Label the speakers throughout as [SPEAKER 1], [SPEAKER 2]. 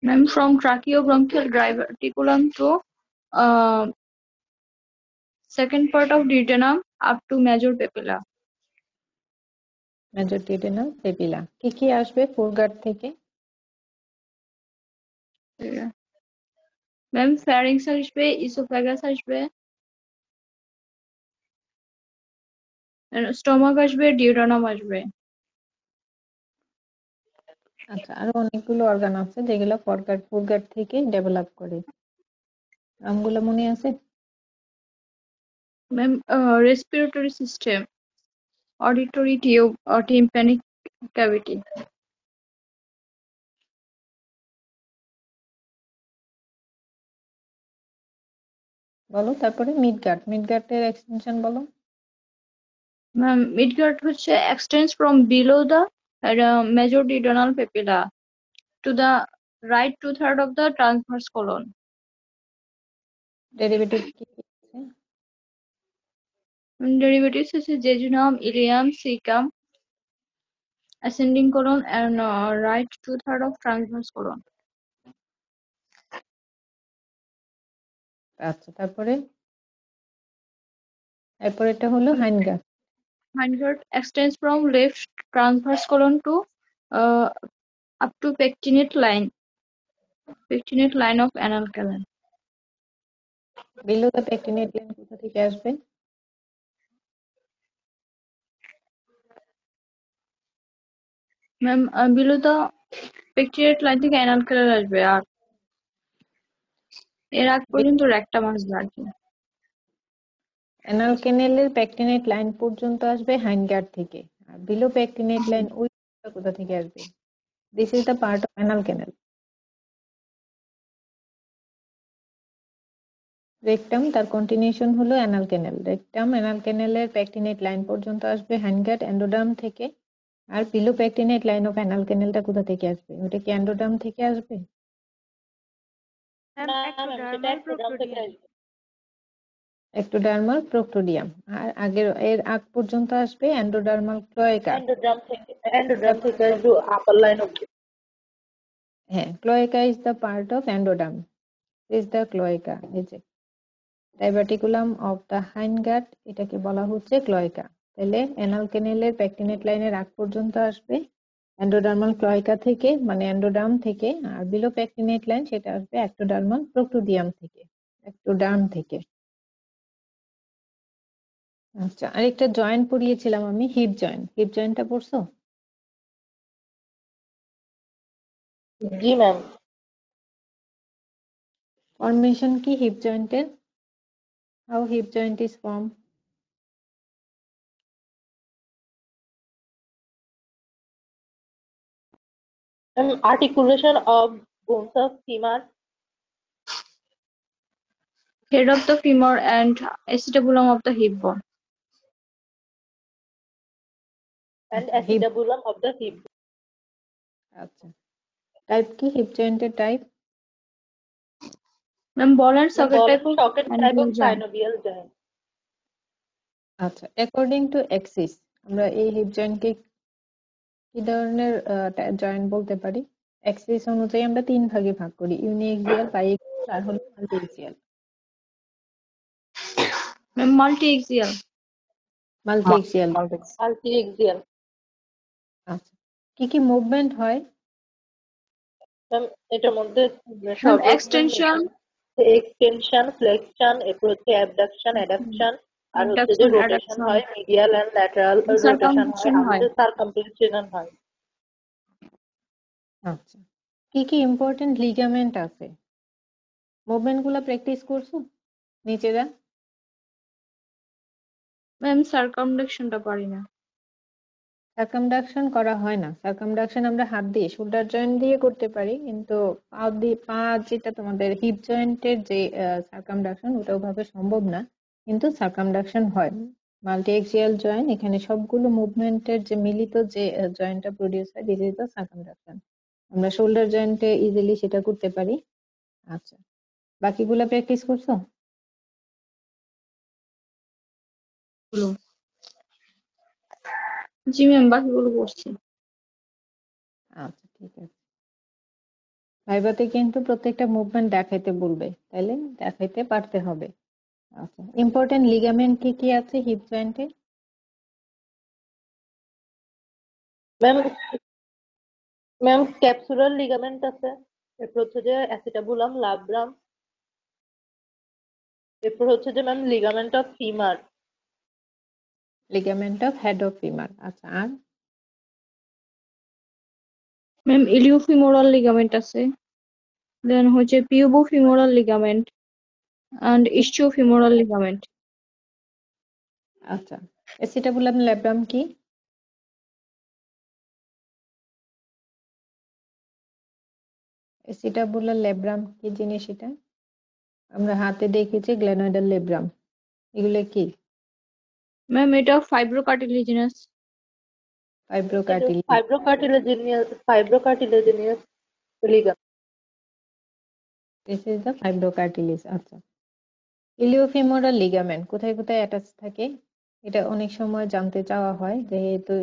[SPEAKER 1] Ma'am, from tracheobronchial diverticulum to uh, second part of duodenum up to major papilla.
[SPEAKER 2] Major duodenal papilla. কি কি আসবে ফোরগার্ড থেকে?
[SPEAKER 1] Ma'am ফ্যারিংস আসবে, oesophagus আসবে, stomach আসবে, ডিউডেনাম আসবে।
[SPEAKER 2] আচ্ছা, আরো অনেকগুলো অর্গান আছে যেগুলো ফোরগার্ড থেকে ডেভেলপ করে, নামগুলো মনে আছে?
[SPEAKER 1] Ma'am respiratory system, auditory tube, tympanic cavity.
[SPEAKER 2] বলো তারপরে মিডগার্টের এক্সটেনশন বলো।
[SPEAKER 1] ম্যাম মিডগার্ড হচ্ছে extends from below the major duodenal papilla to the right two-third of the transverse colon.
[SPEAKER 2] Derivative কি কি আছে?
[SPEAKER 1] Derivatives is jejunum, ileum, cecum, ascending colon, and right two-third of transverse colon.
[SPEAKER 2] আচ্ছা, তারপরে এরপরেটা হলো হাইন্ডগার্ট।
[SPEAKER 1] Hindguard extends from left transverse colon to uh, up to pectinate line of anal canal.
[SPEAKER 2] Below the pectinate line কোথা থেকে আসবে?
[SPEAKER 1] Ma'am, below the pectinate line থেকে anal canal আসবে, আর এর আগ পর্যন্ত rectum আসবে আর কি।
[SPEAKER 2] অ্যানাল ক্যানেলের পেকটিনেট লাইন পর্যন্ত আসবে হাইন্ডগার্ট থেকে, আর বিলো পেকটিনেট লাইন ওই কোথা থেকে আসবে? This is the part of anal canal. Rectum, তার কন্টিনিউশন হলো অ্যানাল ক্যানেল। রেকটাম অ্যানাল ক্যানেলের পেকটিনেট লাইন পর্যন্ত আসবে হাইন্ডগার্ট এন্ডোডার্ম থেকে, আর below pectinate line of anal ক্যানেলটা কোথা থেকে আসবে? ওটা কি এন্ডোডার্ম থেকে আসবে?
[SPEAKER 3] না ম্যাম, সেটা একটোডার্ম থেকে আসবে।
[SPEAKER 2] Ectodermal proctodaeum. আর আগের এর আগ পর্যন্ত আসবে এন্ডোডার্মাল ক্লোয়েকা।
[SPEAKER 3] এন্ডোডার্ম থেকে আসবে আপার লাইন অব্দি।
[SPEAKER 2] হ্যাঁ, cloaca is the part of endoderm, is the cloaca. এই যে ডাইভার্টিকুলাম অফ দ্য হাইন্ডগার্ট, এটাকে বলা হচ্ছে ক্লোয়েকা। তাহলে অ্যানাল ক্যানেলের পেকটিনেট লাইনের আগ পর্যন্ত আসবে এন্ডোডার্মাল ক্লোয়েকা থেকে, মানে এন্ডোডার্ম থেকে, আর বিলো পেকটিনেট লাইন সেটা আসবে এক্টোডার্মাল প্রোক্টোডিয়াম থেকে, এক্টোডার্ম থেকে। আচ্ছা, আরেকটা জয়েন্ট পড়িয়েছিলাম আমি, হিপ জয়েন্ট। হিপ জয়েন্টটা পড়ছো?
[SPEAKER 3] জি ম্যাম।
[SPEAKER 2] ফর্মেশন কি হিপ জয়েন্টের? How hip joint is form?
[SPEAKER 3] Articulation of bones of femur
[SPEAKER 1] Head of the femur and acetabulum of the hip bone.
[SPEAKER 3] and
[SPEAKER 2] hip,
[SPEAKER 3] acetabulum of the hip.
[SPEAKER 2] আচ্ছা, type কি hip জয়েন্টের type?
[SPEAKER 1] Ma'am, ball and
[SPEAKER 3] The
[SPEAKER 1] socket
[SPEAKER 3] ball
[SPEAKER 1] type
[SPEAKER 3] and
[SPEAKER 1] of
[SPEAKER 3] socket type of
[SPEAKER 1] synovial joint.
[SPEAKER 3] synovial joint.
[SPEAKER 2] আচ্ছা, according to axis আমরা এই heap জয়েন্টকে কি ধরনের joint বলতে পারি? এক্সিস অনুযায়ী আমরা তিন ভাগে ভাগ করি, ইউনিএক্সিয়াল, বাইএক্সিয়াল আর হলো মাল্টিএক্সিয়াল।
[SPEAKER 1] Ma'am, multi-axial.
[SPEAKER 2] মাল্টিএক্সিয়াল।
[SPEAKER 3] Multi-axial.
[SPEAKER 2] আচ্ছা, কি কি মুভমেন্ট হয়?
[SPEAKER 3] ম্যাম, এটার মধ্যে
[SPEAKER 1] Ma'am,
[SPEAKER 3] সব রকমের
[SPEAKER 1] extension,
[SPEAKER 3] এক্সটেনশন, ফ্লেকশন, এরপর হচ্ছে অ্যাবডাকশন, অ্যাডাকশন, আর হচ্ছে যে
[SPEAKER 1] abduction,
[SPEAKER 3] রোটেশন
[SPEAKER 1] adduction,
[SPEAKER 3] হয়, মিডিয়াল এন্ড ল্যাটারাল রোটেশন হয়,
[SPEAKER 1] circumcision
[SPEAKER 3] আর
[SPEAKER 1] হয়।
[SPEAKER 3] হচ্ছে সার্কামফ্লেকশন হয়।
[SPEAKER 2] আচ্ছা, কি কি ইম্পর্টেন্ট লিগামেন্ট আছে? মুভমেন্ট গুলা প্র্যাকটিস করছো নিজেরা?
[SPEAKER 1] ম্যাম সার্কামডাকশনটা পারি না।
[SPEAKER 2] সার্কামডাকশন করা হয় না। সার্কামডাকশন আমরা হাত দিয়ে শোল্ডার জয়েন্ট দিয়ে করতে পারি, কিন্তু পা দিয়ে, পা যেটা তোমাদের হিপ জয়েন্টের যে সার্কামডাকশন, ওটা ওভাবে সম্ভব না, কিন্তু সার্কামডাকশন হয়। মাল্টি এক্সিয়াল জয়েন্ট, এখানে সবগুলো মুভমেন্টের যে মিলিত যে জয়েন্টটা প্রডিউস হয়, দিস ইজ দ্য সার্কামডাকশন। আমরা শোল্ডার জয়েন্টে ইজিলি সেটা করতে পারি। আচ্ছা, বাকিগুলা প্র্যাকটিস করছো?
[SPEAKER 1] জি ম্যাম, বাকিগুলো করছি।
[SPEAKER 2] আচ্ছা, ঠিক আছে। ভাইভাতে কিন্তু প্রত্যেকটা মুভমেন্ট দেখাইতে বলবে, তাইলে দেখাইতে পারতে হবে। আচ্ছা, ইম্পর্টেন্ট লিগামেন্ট কি কি আছে হিপ জয়েন্টে?
[SPEAKER 3] ম্যাম ম্যাম ক্যাপসুলার লিগামেন্ট আছে, এরপর হচ্ছে যে অ্যাসিটাবুলাম লাব্রাম, এরপর হচ্ছে যে ma'am ligament of femur.
[SPEAKER 2] Ligament of head of femur. আচ্ছা, আর
[SPEAKER 1] ম্যাম ইলিওফিমোরাল লিগামেন্ট আছে, দেন হচ্ছে পিউবোফিমোরাল লিগামেন্ট and ischio-femoral ligament.
[SPEAKER 2] আচ্ছা, অ্যাসিটাবুলাম ল্যাব্রাম কি? অ্যাসিটাবুলার ল্যাব্রাম কি জিনিস এটা? আমরা হাতে দেখেছি গ্লেনয়েডাল ল্যাব্রাম, এগুলো কি?
[SPEAKER 1] ম্যাম এটা ফাইব্রোকার্টিলিজিনাস।
[SPEAKER 2] ফাইব্রোকার্টিলি।
[SPEAKER 3] Fibrocartilaginous ligament.
[SPEAKER 2] This is the fibrocartilage. আচ্ছা, ইলিওফিমোরাল লিগামেন্ট কোথায় কোথায় অ্যাটাচ থাকে? এটা অনেক সময় জানতে চাওয়া হয়, যেহেতু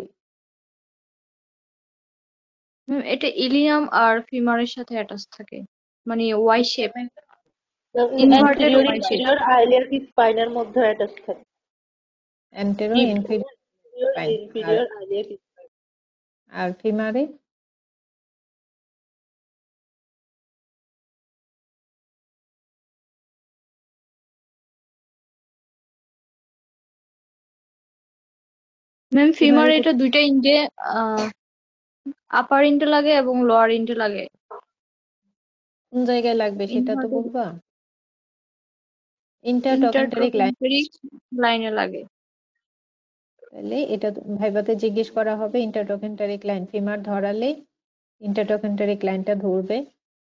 [SPEAKER 1] ম্যাম এটা ইলিয়াম আর ফিমারের সাথে অ্যাটাচ থাকে, মানে Y shape, inverted
[SPEAKER 3] anterior
[SPEAKER 1] Y shape.
[SPEAKER 3] Inferior iliac স্পাইনের মধ্যে অ্যাটাচ থাকে।
[SPEAKER 2] Antero inferior spine. আর
[SPEAKER 3] ইনফিরিয়র আইলিয়াক স্পাইন।
[SPEAKER 2] আর ফিমারে?
[SPEAKER 1] ম্যাম ফিমার
[SPEAKER 2] ফিমারে
[SPEAKER 1] এটা দুইটা ইন্ডে, আপার ইন্ডে লাগে এবং লোয়ার ইন্ডে লাগে।
[SPEAKER 2] কোন জায়গায় লাগবে সেটা তো
[SPEAKER 1] ইনভার্টেড
[SPEAKER 2] বলবা। ইন্টারটকেন্টারিক লাইন।
[SPEAKER 1] ইন্টারট্রোফেন্টেরিক লাইনে লাগে।
[SPEAKER 2] তাহলে এটা ভাইভাতে জিজ্ঞেস করা হবে, ইন্টারটকেন্টারিক লাইন ফিমার ধরালে ইন্টারটকেন্টারিক লাইনটা ধরবে,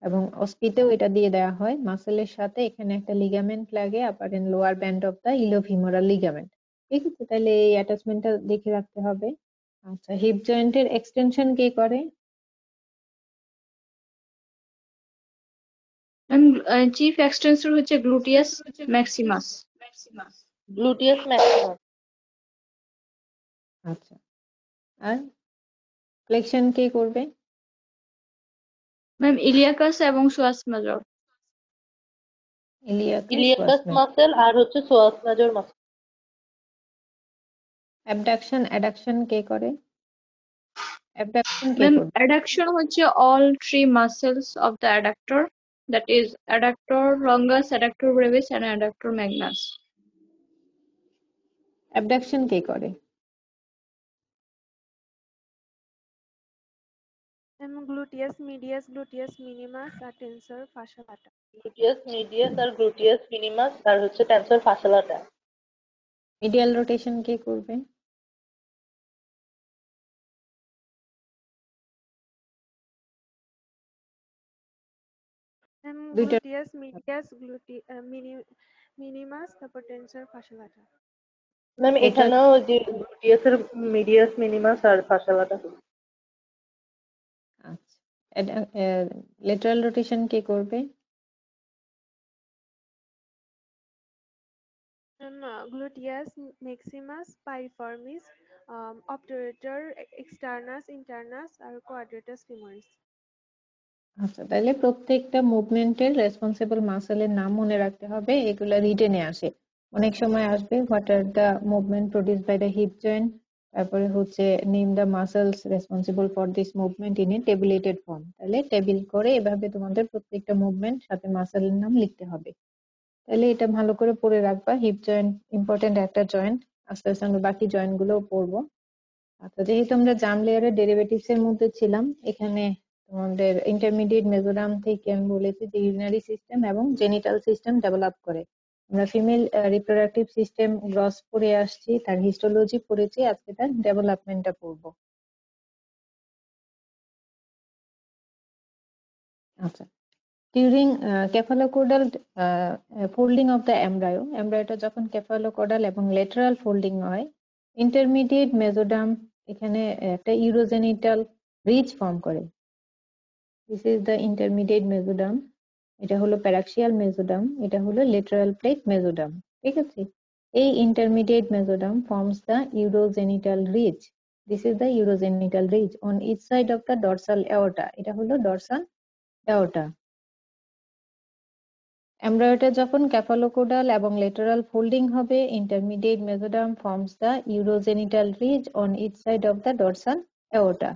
[SPEAKER 2] এবং অস্পিতেও এটা দিয়ে দেওয়া হয় মাসেলের সাথে। এখানে একটা লিগামেন্ট লাগে, upper and lower band of the iliofemoral ligament. ঠিক আছে, তাহলে এই অ্যাটাচমেন্টটা দেখে রাখতে হবে। আচ্ছা, হিপ জয়েন্টের এক্সটেনশন কে করে?
[SPEAKER 1] ম্যাম চিফ এক্সটেন্সর হচ্ছে গ্লুটিয়াস ম্যাক্সিমাস।
[SPEAKER 3] Gluteus maximum.
[SPEAKER 2] আচ্ছা, আর ফ্লেকশন কে করবে?
[SPEAKER 1] ম্যাম ইলিয়াকাস এবং সোয়াস মেজর।
[SPEAKER 2] ইলিয়াকাস
[SPEAKER 3] ইলিয়াকাস
[SPEAKER 2] ওয়াসমেজ।
[SPEAKER 3] মাসেল আর হচ্ছে psoas major muscle.
[SPEAKER 2] Abduction adduction কে করে? অ্যাবডাকশন কে
[SPEAKER 1] ম্যাম
[SPEAKER 2] করবে?
[SPEAKER 1] অ্যাডাকশন হচ্ছে all three muscles of the adductor, that is adductor longus, adductor brevis and adductor magnus.
[SPEAKER 2] Abduction কে করে?
[SPEAKER 4] Gluteus medius, gluteus minimus আর tensor fascia lata.
[SPEAKER 3] Gluteus medius আর gluteus minimus আর হচ্ছে tensor fascia lata.
[SPEAKER 2] Medial rotation কে করবে? দুইটা।
[SPEAKER 4] Gluteus medius, minimus তারপর tensor fascia lata.
[SPEAKER 3] Ma'am
[SPEAKER 2] lateral.
[SPEAKER 3] এখানেও যে গ্লুটিয়াসের মিডিয়াস মিনিমাস আর ফাসিয়া লাটা।
[SPEAKER 2] আচ্ছা, লেটারাল রোটেশন কে করবে?
[SPEAKER 4] Gluteus maximus, piriformis, obturator externus, internus আর quadratus femoris.
[SPEAKER 2] আচ্ছা, তাহলে প্রত্যেকটা মুভমেন্টের রেসপন্সিবল মাসেলের নাম মনে রাখতে হবে, এগুলা রিটেনে আসে। অনেক সময় আসবে what are the movement produced by the hip joint, তারপরে হচ্ছে name the muscles responsible for this movement in a tabulated form. তাহলে টেবিল করে এভাবে তোমাদের প্রত্যেকটা মুভমেন্ট সাথে মাসেলের নাম লিখতে হবে। তাহলে এটা ভালো করে পড়ে রাখবা। হিপ জয়েন্ট ইম্পর্টেন্ট একটা জয়েন্ট। আস্তে আস্তে আমরা বাকি জয়েন্ট গুলোও পড়বো। আচ্ছা, যেহেতু আমরা জার্ম লেয়ারের ডেরিভেটিভস এর মধ্যে ছিলাম, এখানে তোমাদের ইন্টারমিডিয়েট মেজোরাম থেকে আমি বলেছি যে ইউরিনারি সিস্টেম এবং জেনিটাল সিস্টেম ডেভেলপ করে। আমরা ফিমেল রিপ্রোডাক্টিভ সিস্টেম গ্রস পড়ে আসছি, তার হিস্টোলজি পড়েছি, আজকে তার ডেভেলপমেন্টটা পড়বো। আচ্ছা, during cephalocaudal folding of the embryo, এমব্রায়োটা যখন কেফালোকোডাল এবং লেটারাল ফোল্ডিং হয়, ইন্টারমিডিয়েট মেজোডাম এখানে একটা ইউরোজেনিটাল রিজ ফর্ম করে। This is the intermediate mesoderm. এটা হলো প্যারাক্সিয়াল মেজোডাম, এটা হলো লেটারাল প্লেট মেজোডাম। ঠিক আছে, এই intermediate mesoderm forms the urogenital ridge. This is the urogenital ridge on each side of the dorsal aorta. এটা হলো ডরসাল aorta. এমব্রায়োটা যখন ক্যাফালোকোডাল এবং লেটারাল ফোল্ডিং হবে, intermediate mesoderm forms the urogenital ridge on each side of the dorsal aorta.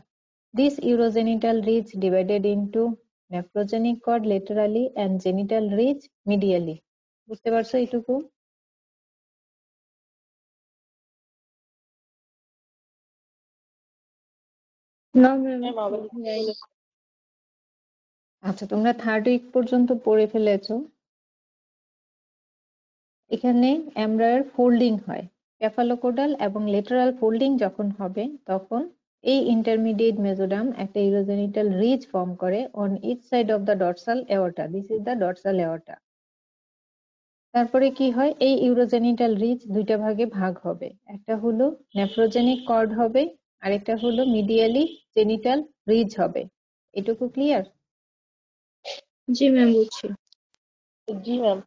[SPEAKER 2] This urogenital ridge divided into nephrogenic cord laterally and genital ridge medially. বুঝতে পারছো এইটুকু?
[SPEAKER 1] No, ma'am.
[SPEAKER 3] Ma'am আবার
[SPEAKER 1] Right.
[SPEAKER 2] আচ্ছা, তোমরা third week পর্যন্ত পড়ে ফেলেছো। এখানে এমব্রায়োর ফোল্ডিং হয়, ক্যাফালোকোডাল এবং লেটারাল ফোল্ডিং যখন হবে তখন এই ইন্টারমিডিয়েট মেসোডার্ম একটা ইউরোজেনিটাল রিজ ফর্ম করে on each side of the dorsal aorta. This is the dorsal aorta. তারপরে কি হয়, এই ইউরোজেনিটাল রিজ দুইটা ভাগে ভাগ হবে, একটা হলো নেফ্রোজেনিক কর্ড হবে, আরেকটা হলো মিডিয়ালি জেনিটাল রিজ হবে। এটুকু ক্লিয়ার?
[SPEAKER 1] জি ম্যাম, বুঝছি।
[SPEAKER 3] জি ম্যাম।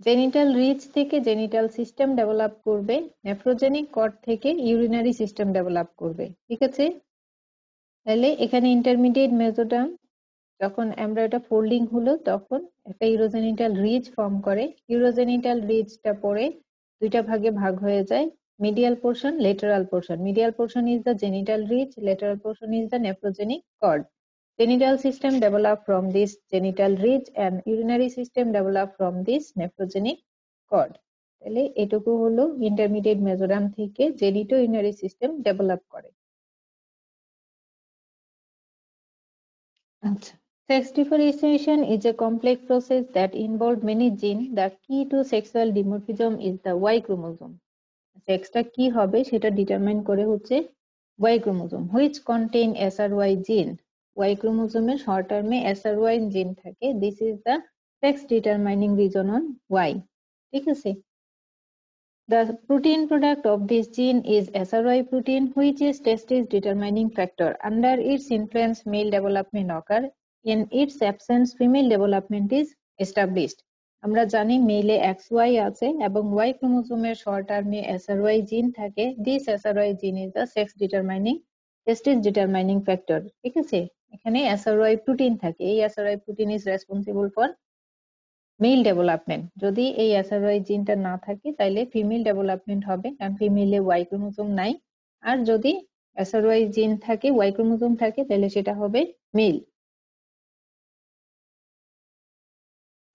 [SPEAKER 2] জেনিটাল রিজ থেকে জেনিটাল সিস্টেম ডেভেলপ করবে, নেফ্রোজেনিক কর্ড থেকে ইউরিনারি সিস্টেম ডেভেলপ করবে। ঠিক আছে? তাহলে এখানে ইন্টারমিডিয়েট মেসোডার্ম যখন এমব্রায়োটা ফোল্ডিং হলো তখন একটা ইউরোজেনিটাল রিজ ফর্ম করে, ইউরোজেনিটাল রিজটা পরে দুইটা ভাগে ভাগ হয়ে যায়, medial portion, lateral portion. Medial portion is the genital ridge, lateral portion is the nephrogenic cord. Genital system develop from this genital ridge and urinary system develop from this nephrogenic cord. তাহলে এটুকু হলো intermediate mesoderm থেকে genito urinary system develop করে। আচ্ছা, sex differentiation is a complex process that involves many genes. The key to sexual dimorphism is the Y chromosome. সেক্সটা কি হবে সেটা determine করে হচ্ছে Y chromosome, which contain SRY gene. Y ক্রোমোজোমের short টার্মে SRY gene থাকে। This is the sex determining reason on Y. ঠিক আছে? The protein product of this gene is SRY protein, which is testis determining factor. Under its influence, male development occur. In its absence, female development is established. আমরা জানি মেইলে XY আছে এবং Y ক্রোমোজোমের short টার্মে SRY gene থাকে। This SRY gene is the sex determining testis determining factor. ঠিক আছে? এখানে SRY প্রোটিন থাকে। এই SRY protein is responsible for male development. যদি এই SRY জিনটা না থাকে তাহলে ফিমেল ডেভেলপমেন্ট হবে, কারণ ফিমেলে ওয়াই ক্রোমোজোম নাই। আর যদি SRY জিন থাকে, ওয়াই ক্রোমোজোম থাকে, তাহলে সেটা হবে mail.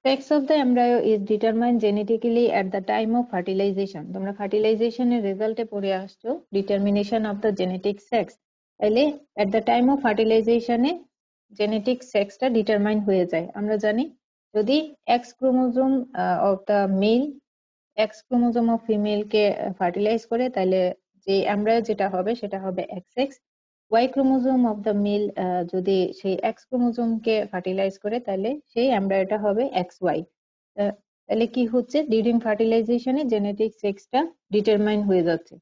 [SPEAKER 2] Sex of the embryo is determined genetically at the time of fertilization. তোমরা ফার্টিলাইজেশনের রেজাল্টে পড়ে আসছো determination of the genetic sex. তাহলে at the time of fertilization এ জেনেটিক সেক্সটা ডিটারমাইন হয়ে যায়। আমরা জানি যদি X chromosome of the male X chromosome of female কে ফার্টিলাইজ করে, তাহলে যে এমব্রায়ো যেটা হবে সেটা হবে XX। Y chromosome of the male যদি সেই এক্স ক্রোমোজোম কে ফার্টিলাইজ করে, তাহলে সেই এমব্রায়োটা হবে XY। তাহলে কি হচ্ছে, ডিউরিং ফার্টিলাইজেশনে জেনেটিক সেক্সটা ডিটারমাইন হয়ে যাচ্ছে।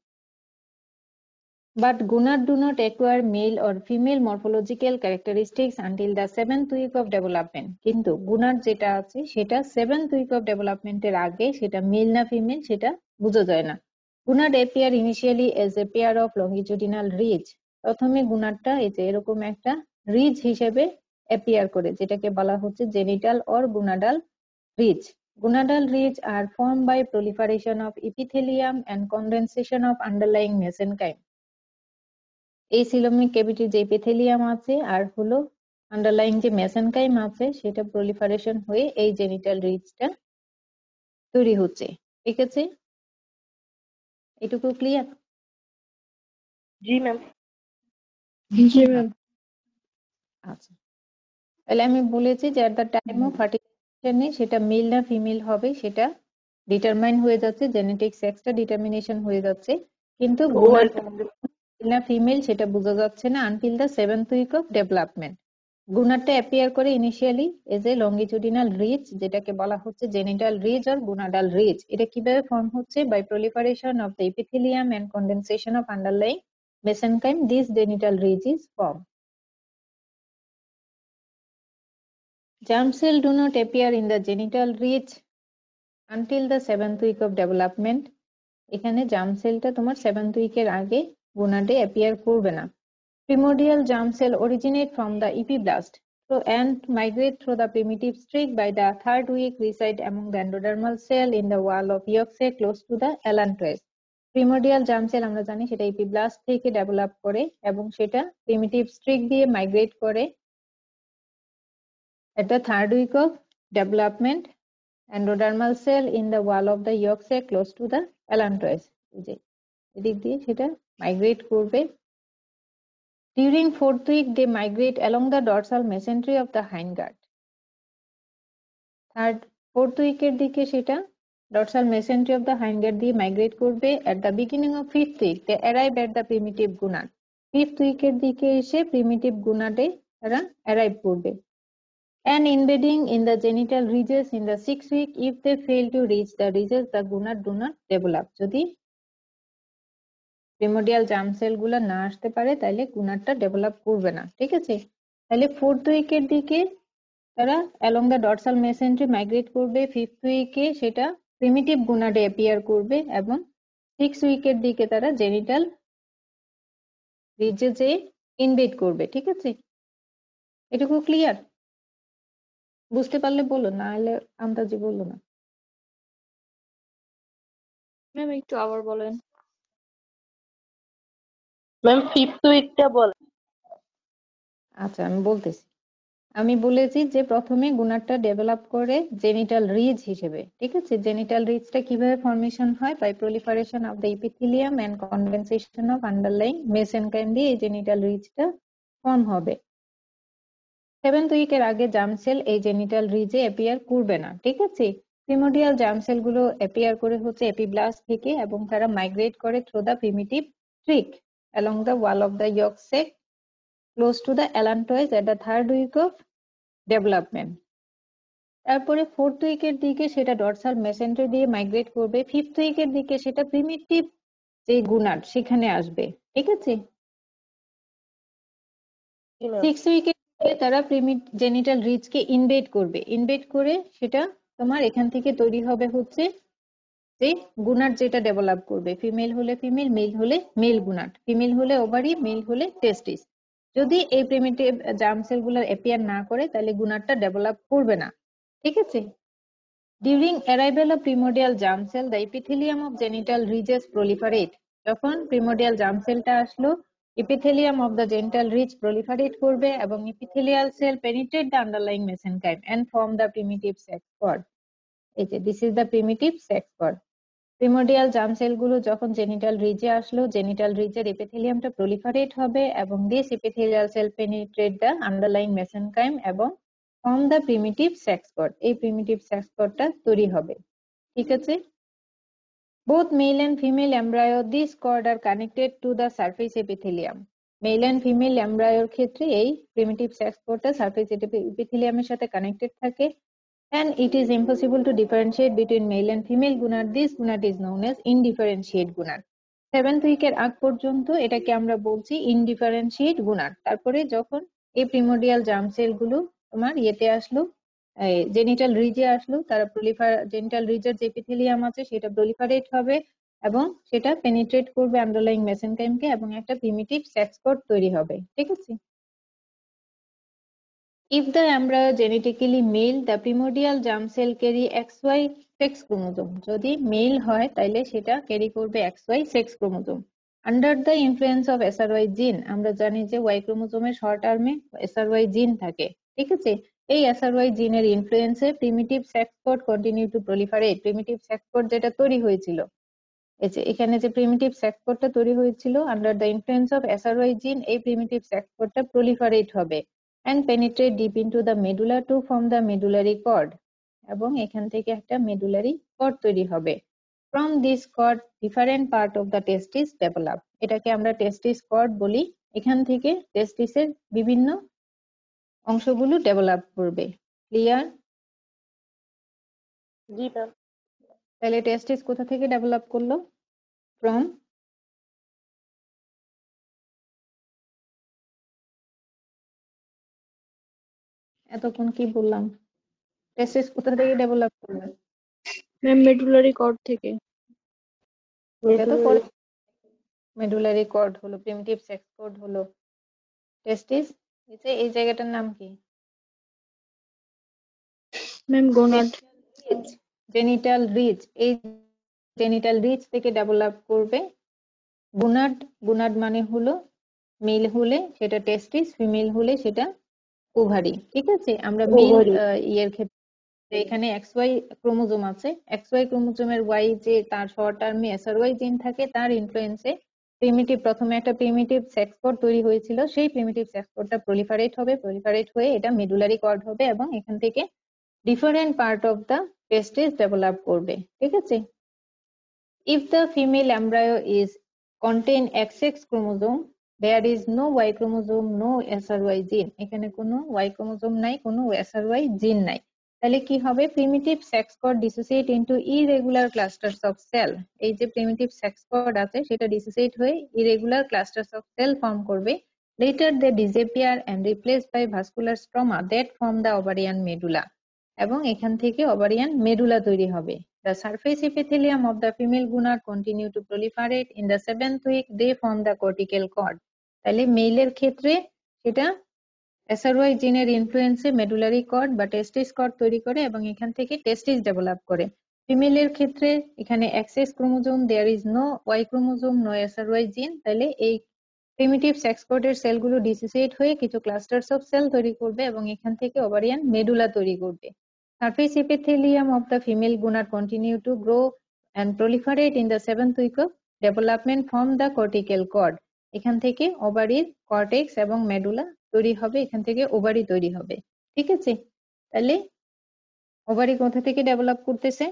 [SPEAKER 2] But gonad do not acquire male or female morphological characteristics until the 7th week of development. কিন্তু gonad যেটা আছে সেটা 7th week of development এর আগে সেটা মেল না ফিমেল সেটা বোঝা যায় না। gonad appear initially as a pair of longitudinal ridge. প্রথমে gonadটা এই যে এরকম একটা রিজ হিসেবে অ্যাপিয়ার করে, যেটাকে বলা হচ্ছে genital or gonadal ridge. Gonadal ridge are formed by proliferation of epithelium and condensation of underlying mesenchyme. এই সিলোমিক ক্যাভিটির যে এপিথেলিয়াম আছে আর হলো আন্ডারলাইং যে মেসেনকাইম আছে সেটা প্রলিফারেশন হয়ে এই জেনিটাল রিজটা তৈরি হচ্ছে। ঠিক আছে? এটুকু ক্লিয়ার?
[SPEAKER 3] জি ম্যাম।
[SPEAKER 1] জি ম্যাম।
[SPEAKER 2] আচ্ছা, তাহলে আমি বলেছি যে এট দ্য টাইম অফ ফার্টিলাইজেশনে সেটা মেল না ফিমেল হবে সেটা ডিটারমাইন হয়ে যাচ্ছে, জেনেটিক সেক্সটা ডিটারমিনেশন হয়ে যাচ্ছে, কিন্তু গোনাড না ফিমেল সেটা বোঝা যাচ্ছে না until the 7th week of development. গুনারটা অ্যাপিয়ার করে initially as a longitudinal ridge, যেটাকে বলা হচ্ছে genital ridge or gonadal ridge. এটা কিভাবে ফর্ম হচ্ছে? By proliferation of the epithelium and condensation of underlying mesenchyme, this genital ridge is form. Germ cell do not appear in the genital ridge until the 7th week of development. এখানে germ সেলটা তোমার 7th উইকের আগে গোনাডে appear করবে না। Primordial germ cell originate from the epiblast. and migrate through the primitive streak by the third week reside among the endodermal cell in the wall of yolk sac close to the allantois. Primordial germ sell আমরা জানি সেটা epiblast থেকে develop করে এবং সেটা primitive Streak দিয়ে migrate করে at the third week of development endodermal cell in the wall of the yolk sac close to the allantois. এই যে এদিক দিয়ে সেটা মাইগ্রেট করবে. During fourth week, they migrate along the dorsal mesentery of the hindgut. Fourth week এর দিকে সেটা dorsal mesentery of the hindgut দিয়ে migrate করবে. At the beginning of fifth week, they arrive at the primitive gonad. Fifth week এর দিকে এসে primitive gonad এ তারা arrive করবে. And embedding in the genital ridges in the sixth week, if they fail to reach the ridges, the gonad do not develop. যদি primordial germ cell গুলো না আসতে পারে তাহলে গুনারটা ডেভেলপ করবে না. ঠিক আছে, তাহলে ফোর্থ উইকের দিকে তারা অ্যালং দ্য ডরসাল মেসেন্ট্রি মাইগ্রেট করবে. ফিফথ উইকে সেটা প্রিমিটিভ গুনাডে অ্যাপিয়ার করবে এবং সিক্স উইকের দিকে তারা জেনিটাল রিজে যে ইনভেড করবে. ঠিক আছে, এটুকু ক্লিয়ার? বুঝতে পারলে বলো, না হলে আন্দাজি বললো না.
[SPEAKER 1] ম্যাম একটু আবার বলেন.
[SPEAKER 3] ম্যাম ফিফথ উইকটা বল।
[SPEAKER 2] আচ্ছা আমি বলতেছি. আমি বলেছি যে প্রথমে গুনারটা ডেভেলপ করে জেনিটাল রিজ হিসেবে. ঠিক আছে, জেনিটাল রিজটা কিভাবে ফর্মেশন হয়? By proliferation of the epithelium and condensation of underlying mesenchyme দিয়ে এই জেনিটাল রিজটা ফর্ম হবে. সেভেন্থ উইকের আগে জার্ম সেল এই জেনিটাল রিজে অ্যাপিয়ার করবে না. ঠিক আছে, প্রিমোডিয়াল জার্ম সেল গুলো অ্যাপিয়ার করে হচ্ছে এপিব্লাস্ট থেকে এবং তারা মাইগ্রেট করে through the primitive trick along the wall of the yolk sac close to the allantois at the third week of development. তারপরে ফোর্থ উইকের দিকে সেটা ডরসাল মেসেন্টার দিয়ে মাইগ্রেট করবে. ফিফথ উইকের দিকে সেটা প্রিমিটিভ যে গুনাড সেখানে আসবে. ঠিক আছে, সিক্স উইকের দিকে তারা জেনিটাল রিজকে ইনভেড করবে. ইনভেড করে সেটা তোমার এখান থেকে তৈরি হবে হচ্ছে যে গুনাড যেটা ডেভেলপ করবে. ফিমেল হলে ফিমেল, মেল হলে মেল গুনাড, ফিমেল হলে ওভারি, মেল হলে টেস্টিস. যদি এই প্রিমিটিভ জার্ম সেল গুলো অ্যাপিয়ার না করে তাহলে গুনাডটা ডেভেলপ করবে না. ঠিক আছে, during arrival of primordial germ cell the epithelium of genital ridges proliferate. যখন প্রিমোডিয়াল জার্ম সেলটা আসলো epithelium of the genital ridge proliferate করবে এবং epithelial cell penetrate the underlying mesenchyme and form the primitive sex pod. এই যে this is the primitive sex pod. Primordial germ cell গুলো যখন genital রিজে আসলো, জেনিটাল রিজের এপিথেলিয়ামটা প্রলিফারেট হবে এবং this epithelial cell penetrate the underlying mesenchyme এবং form the primitive sex pod. এই primitive sex পডটা তৈরি হবে. ঠিক আছে, both male and female embryo this cord are connected to the surface epithelium. Male and female এমব্রায়োর ক্ষেত্রে এই প্রিমিটিভ সেক্স পডটা সারফেস এপিথেলিয়ামের সাথে কানেক্টেড থাকে. And it is impossible to differentiate between male and female gonad. This gonad is known as indifferentiate gonad. Seventh উইকের আগ পর্যন্ত এটাকে আমরা বলছি ইনডিফারেন্সিয়েট gonad. তারপরে যখন এই প্রিমোডিয়াল জার্ম সেল গুলো তোমার ইয়েতে আসলো, জেনিটাল রিজে আসলো, তারা জেনিটাল রিজের যে এপিথেলিয়াম আছে সেটা প্রলিফারেট হবে এবং সেটা পেনিট্রেট করবে আন্ডারলাইং মেসেনকাইমকে এবং একটা প্রিমিটিভ সেক্স পড তৈরি হবে. ঠিক আছে, if the embryo genetically male, the primordial germ cell carry XY sex chromosome. যদি মেল হয় তাহলে সেটা ক্যারি করবে XY sex chromosome. Under the influence of SRY জিন, আমরা জানি যে ওয়াই ক্রোমোজোমের শর্ট আর্মে SRY জিন থাকে. ঠিক আছে, এই SRY জিনের ইনফ্লুয়েন্সে primitive sex pod continue to proliferate. Primitive sex pod যেটা তৈরি হয়েছিল, এই যে এখানে যে প্রিমিটিভ সেক্স পডটা তৈরি হয়েছিল under the influence of SRY জিন, এই প্রিমিটিভ সেক্স পডটা প্রলিফারেট হবে and penetrate deep into the medulla to form the medullary cord. এবং এখান থেকে একটা medullary cord তৈরি হবে. From this cord different part of the testis develop. এটাকে আমরা testis cord বলি. এখান থেকে টেস্টিসের বিভিন্ন অংশগুলো ডেভেলপ করবে. ক্লিয়ার?
[SPEAKER 3] জি ম্যাম।
[SPEAKER 2] তাহলে টেস্টিস কোথা থেকে ডেভেলপ করলো? From এতক্ষণ কি বললাম? টেস্টিস কোথা থেকে ডেভেলপ করবে?
[SPEAKER 1] ম্যাম মেডুলারি কর্ড থেকে.
[SPEAKER 2] এটা তো পরে মেডুলারি কর্ড হলো, প্রিমিটিভ সেক্স কর্ড হলো টেস্টিস. এই জায়গাটার নাম কি?
[SPEAKER 1] Ma'am gonad.
[SPEAKER 2] জেনিটাল রিচ, এই জেনিটাল রিচ থেকে ডেভেলপ করবে গুনাড। গুনাড মানে হলো মেল হলে সেটা টেস্টিস, ফিমেল হলে সেটা ওভারি। ঠিক আছে, আমরা মেল
[SPEAKER 3] ওভারি।
[SPEAKER 2] ইয়ের ক্ষেত্রে এখানে XY ক্রোমোজোম আছে, XY ক্রোমোজোমের Y যে তার শর্ট টার্মে SRY জিন থাকে, তার ইনফ্লুয়েন্সে প্রথমে একটা প্রিমিটিভ সেক্স কোড তৈরি হয়েছিল, সেই প্রিমিটিভ সেক্স কোডটা প্রলিফারেট হবে, প্রলিফারেট হয়ে এটা মেডুলারি কর্ড হবে এবং এখান থেকে different part of the testis develop করবে। ঠিক আছে, if the female embryo is contain XX chromosome, there is no Y chromosome, no SRY gene, এখানে কোনো Y chromosome নাই, কোনো SRY gene নাই, তাহলে কি হবে? primitive sex cord dissociate into irregular clusters of cell। এই যে primitive sex cord আছে সেটা dissociate হয়ে irregular clusters of cell form করবে। later they disappear and replaced by vascular stroma that form the ovarian medulla, এবং এখান থেকে ovarian medulla তৈরি হবে। The surface epithelium of the female gonad continue to proliferate in the 7th week, they form the cortical cord। তাহলে মেইলের ক্ষেত্রে সেটা SRY জিনের ইনফ্লুয়েন্সে medullary cord বা টেস্টিস কর্ড তৈরি করে এবং এখান থেকে টেস্টিস ডেভেলপ করে। ফিমেলের ক্ষেত্রে এখানে XX chromosome, there is no Y chromosome, no SRY gene, তাহলে এই প্রিমিটিভ সেক্স কোডের সেলগুলো ডিসোসিয়েট হয়ে কিছু ক্লাস্টারস অফ সেল তৈরি করবে এবং এখান থেকে ওভারিয়ান মেডুলা তৈরি করবে। Surface epithelium of the female gonad continue to grow and proliferate in the 7th week of development from the cortical cord। এখান থেকে ওভারির কর্টেক্স এবং মেডুলা তৈরি হবে, এখান থেকে ওভারি তৈরি হবে। ঠিক আছে, তাহলে ওভারি কোথা থেকে ডেভেলপ করতেছে?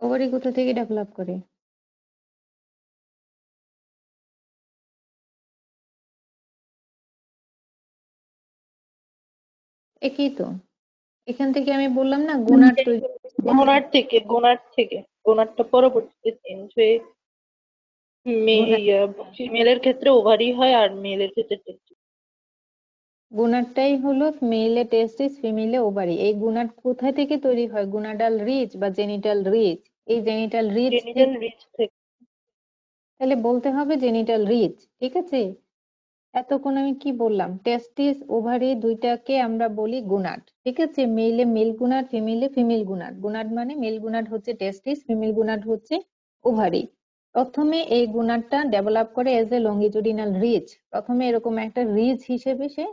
[SPEAKER 2] ওভারি কোথা থেকে ডেভেলপ করে? একই তো, এখান থেকে আমি বললাম না গোনাড তৈরি।
[SPEAKER 3] গোনাডটা পরবর্তীতে চেঞ্জ হয়ে ফিমেলের ক্ষেত্রে ওভারি হয় আর মেলের ক্ষেত্রে টেস্টিস।
[SPEAKER 2] গুনাডটাই হলো মেলে টেস্টিস, ফিমেলে ওভারি। এই গুনাড কোথা থেকে তৈরি হয়? গুনাডাল রিচ বা জেনিটাল রিচ। এই জেনিটাল রিচ
[SPEAKER 3] থেকে।
[SPEAKER 2] তাহলে বলতে হবে জেনিটাল রিচ। ঠিক আছে, এতক্ষণ আমি কি বললাম? টেস্টিস, ওভারি দুইটাকে আমরা বলি গুনাড। ঠিক আছে, মেলে মেল গুনাড, ফিমেলে ফিমেল গুনাড। গুনাড মানে মেল গুনাড হচ্ছে টেস্টিস, ফিমেল গুনাড হচ্ছে ওভারি। প্রথমে এই গুনাডটা ডেভেলপ করে এজ এ লঙ্গিটুডিনাল রিচ, প্রথমে এরকম একটা রিচ হিসেবে সে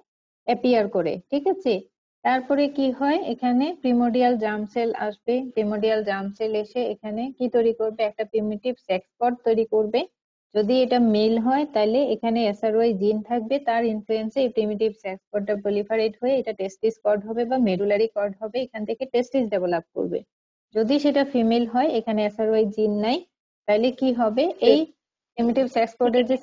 [SPEAKER 2] অ্যাপিয়ার করে। ঠিক আছে, তারপরে কি হয়? এখানে প্রিমোডিয়াল জার্ম সেল আসবে, প্রিমোডিয়াল জার্ম সেল এসে এখানে কি তৈরি করবে? একটা প্রিমিটিভ সেক্স কর্ড তৈরি করবে। যদি এটা মেল হয় তাহলে এখানে SRY জিন থাকবে, তার ইনফ্লুয়েন্সে এই প্রিমিটিভ সেক্স কর্ডটা প্রলিফারেট হয়ে এটা টেস্টিস কর্ড হবে বা মেডুলারি কর্ড হবে, এখান থেকে টেস্টিস ডেভেলপ করবে। যদি সেটা ফিমেল হয়, এখানে SRY জিন নাই, তাহলে কি হবে? এই প্রিমিটিভ সেক্স কর্ডের যে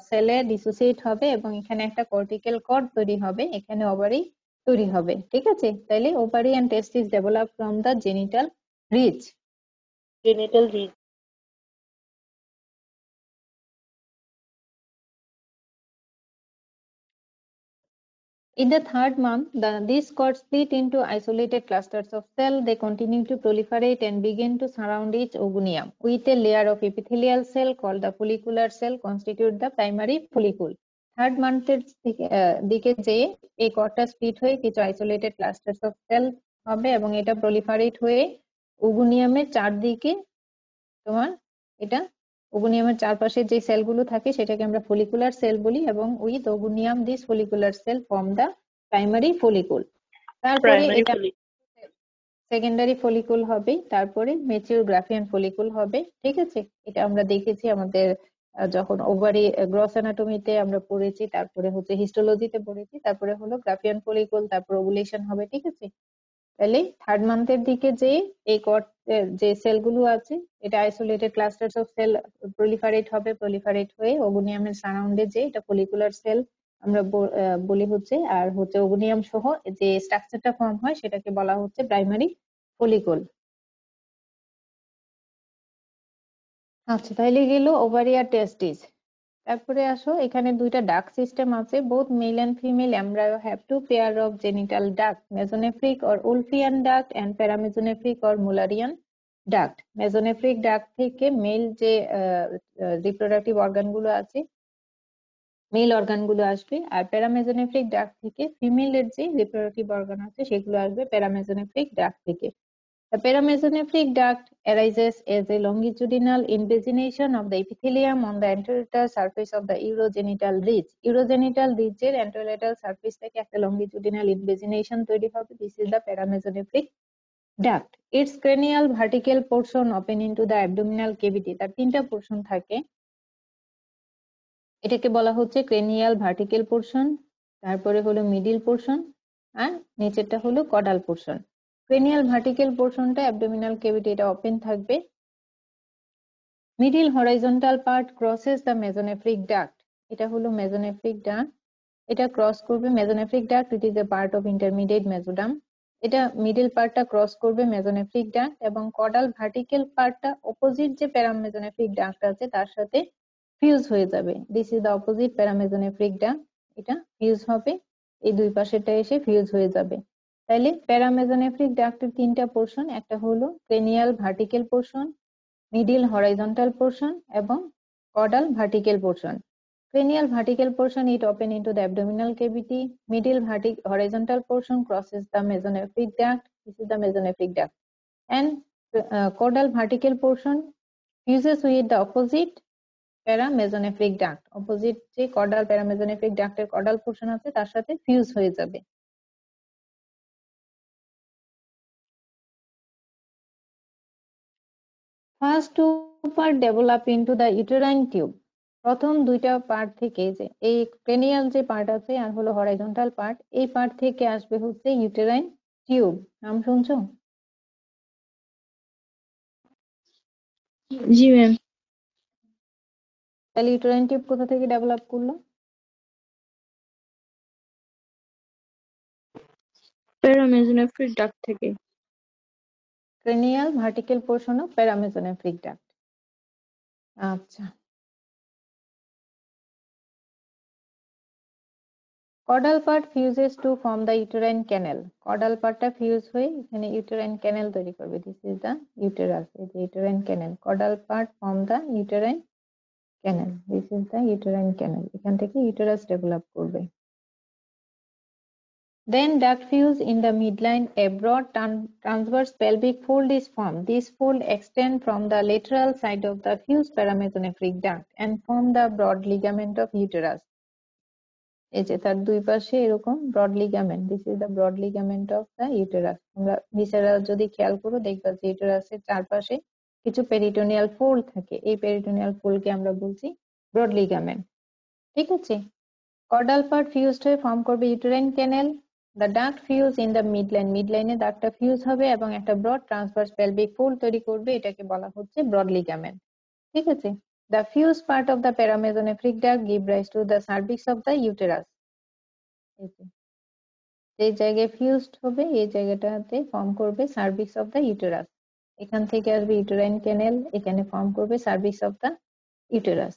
[SPEAKER 2] সেলে ডিসোসিয়েট হবে এবং এখানে একটা কর্টিক্যাল কর্ড তৈরি হবে, এখানে ওভারি তৈরি হবে। ঠিক আছে, তাহলে ovary and testis develop from the genital ridge. In the 3rd month, these cords split into isolated clusters of cell. They continue to proliferate and begin to surround each ogonium with a layer of epithelial cell called the follicular cell constitute the primary follicle। 3rd month এর দিকে যে এই কর্ডটা split হয়ে কিছু isolated clusters of sell হবে এবং এটা প্রলিফারেট হয়ে ওগুনিয়ামের চারদিকে তোমার এটা ওগুনিয়ামের চারপাশে যে সেলগুলো থাকে সেটাকে আমরা ফলিকুলার সেল বলি এবং with oogonium this follicular cell form the primary follicle. তারপরে এটা সেকেন্ডারি ফলিকুল হবে, তারপরে ম্যাচিউর গ্রাফিয়ান ফলিকুল হবে। ঠিক আছে, এটা আমরা দেখেছি আমাদের যখন ওভারি গ্রস অ্যানাটমিতে আমরা পড়েছি, তারপরে হচ্ছে হিস্টোলজিতে পড়েছি, তারপরে হলো গ্রাফিয়ান ফলিকুল, তারপর ওভুলেশন হবে। ঠিক আছে, তাহলে 3rd মান্থের দিকে যে এই যে সেলগুলো আছে এটা আইসোলেটেড ক্লাস্টারস অফ সেল প্রলিফারেট হবে, প্রলিফারেট হয়ে ওগুনিয়ামের সারাউন্ডে যে এটা ফলিকুলার সেল আমরা বলি হচ্ছে, আর হচ্ছে ওগুনিয়াম সহ যে স্ট্রাকচারটা ফর্ম হয় সেটাকে বলা হচ্ছে প্রাইমারি ফলিকুল। আচ্ছা, তাহলে গেল ওভারি আর টেস্টিস। তারপরে আসো, এখানে দুইটা ডাক সিস্টেম আছে। Both male and female embryo have two pair of genital duct, mesonephric or Wolffian duct and paramesonephric or Mullerian duct. Mesonephric duct থেকে মেল যে রিপ্রোডাক্টিভ অর্গান গুলো আছে মেল অর্গান গুলো আসবে, আর প্যারামেসোনেফ্রিক ডাক্ট থেকে ফিমেলের যে রিপ্রোডাক্টিভ অর্গান আছে সেগুলো আসবে প্যারামেসোনেফ্রিক ডাক্ট থেকে। The paramesonephric duct arises as a longitudinal invagination of the epithelium on the anterolateral surface of the urogenital ridge. Urogenital ridge এর anterolateral surface থেকে একটা longitudinal invagination তৈরি হবে. This is the paramesonephric duct. Its cranial vertical portion open into the abdominal cavity. তার তিনটা portion থাকে, এটাকে বলা হচ্ছে ক্রেনিয়াল ভার্টিক্যাল পোর্শন, তারপরে হলো মিডিল পোর্শন, আর নিচেরটা হলো কডাল পোর্শন। ক্রেনিয়াল ভার্টিক্যাল পোর্শনটা অ্যাবডোমিনাল ক্যাভিটি, এটা ওপেন থাকবে। Middle horizontal part crosses the mesonephric duct, এটা হলো মেসোনেফ্রিক ডাক্ট, এটা ক্রস করবে mesonephric duct, it is a part of intermediate mesoderm. এটা মিডিল পার্টটা ক্রস করবে মেসোনেফ্রিক ডাক্ট, এবং কডাল ভার্টিক্যাল পার্টটা অপোজিট যে প্যারামেসোনেফ্রিক ডাক্ট আছে তার সাথে ফিউজ হয়ে যাবে। This is the opposite paramesonephric duct, এটা ফিউজ হবে, এই দুই পাশেরটা এসে ফিউজ হয়ে যাবে। তাইলে প্যারামেসোনেফ্রিক ডাক্টের তিনটা পোর্শন, একটা হলো cranial vertical portion, middle horizontal portion এবং caudal vertical portion. Cranial vertical portion it open into the abdominal cavity. Middle horizontal portion crosses the mesonephric duct. This is the mesonephric duct. And caudal vertical portion fuses with the opposite paramesonephric duct. Opposite যে caudal paramesonephric duct এর caudal portion আছে তার সাথে fuse হয়ে যাবে। First two part develop into the uterine tube. প্রথম দুইটা part থেকে, যে এই ক্রেনিয়াল যে পার্ট আছে আর হলো হরাইজন্টাল পার্ট, এই পার্ট থেকে আসবে হচ্ছে ইউটেরাইন টিউব। নাম শুনছো?
[SPEAKER 1] জি ম্যাম।
[SPEAKER 2] তাহলে ইউটেরাইন টিউব কোথা থেকে ডেভেলপ করলো?
[SPEAKER 1] প্যারামেসোনেফ্রিক ডাক্ট থেকে।
[SPEAKER 2] Cranial vertical portion of paramesonephric duct. আচ্ছা, caudal part fuses to form the uterine canal. Caudal পার্টটা ফিউজ হয়ে এখানে ইউটেরাইন ক্যানেল তৈরি করবে। দিস ইজ দ্য ইউটেরাস, এই যে uterine canal. Caudal part form the uterine canal, this is the uterine canal. এখান থেকে ইউটেরাস ডেভেলপ করবে। Then duct fuse in the midline, a broad transverse pelvic fold is formed. This fold extends from the lateral side of the fused paramesonephric duct and form the broad ligament of uterus. এই যে তার দুই পাশে এরকম broad ligament, this is the broad ligament of the uterus. আমরা visceral যদি খেয়াল করো দেখবা যে ইউটেরাসের চারপাশে কিছু পেরিটোনিয়াল ফোল্ড থাকে, এই পেরিটোনিয়াল ফোল্ডকে আমরা বলছি ব্রড লিগামেন্ট। ঠিক আছে, কর্ডাল পার্ট ফিউজড হয়ে ফর্ম করবে uterine canal. The duct fuse in the midline, মিডলাইনে ডাক্টটা ফিউজ হবে এবং একটা ব্রড ট্রান্সভার্স পেলভিক ফোল্ড তৈরি করবে, এটাকে বলা হচ্ছে ব্রড লিগামেন্ট। ঠিক আছে, the fused part of the paramesonephric duct give rise to the cervix of the uterus. যে জায়গায় ফিউজড হবে এই জায়গাটাতে ফর্ম করবে সার্ভিক্স অফ দ্য ইউটেরাস। এখান থেকে আসবে ইউটেরাইন ক্যানেল, এখানে ফর্ম করবে cervix of the uterus.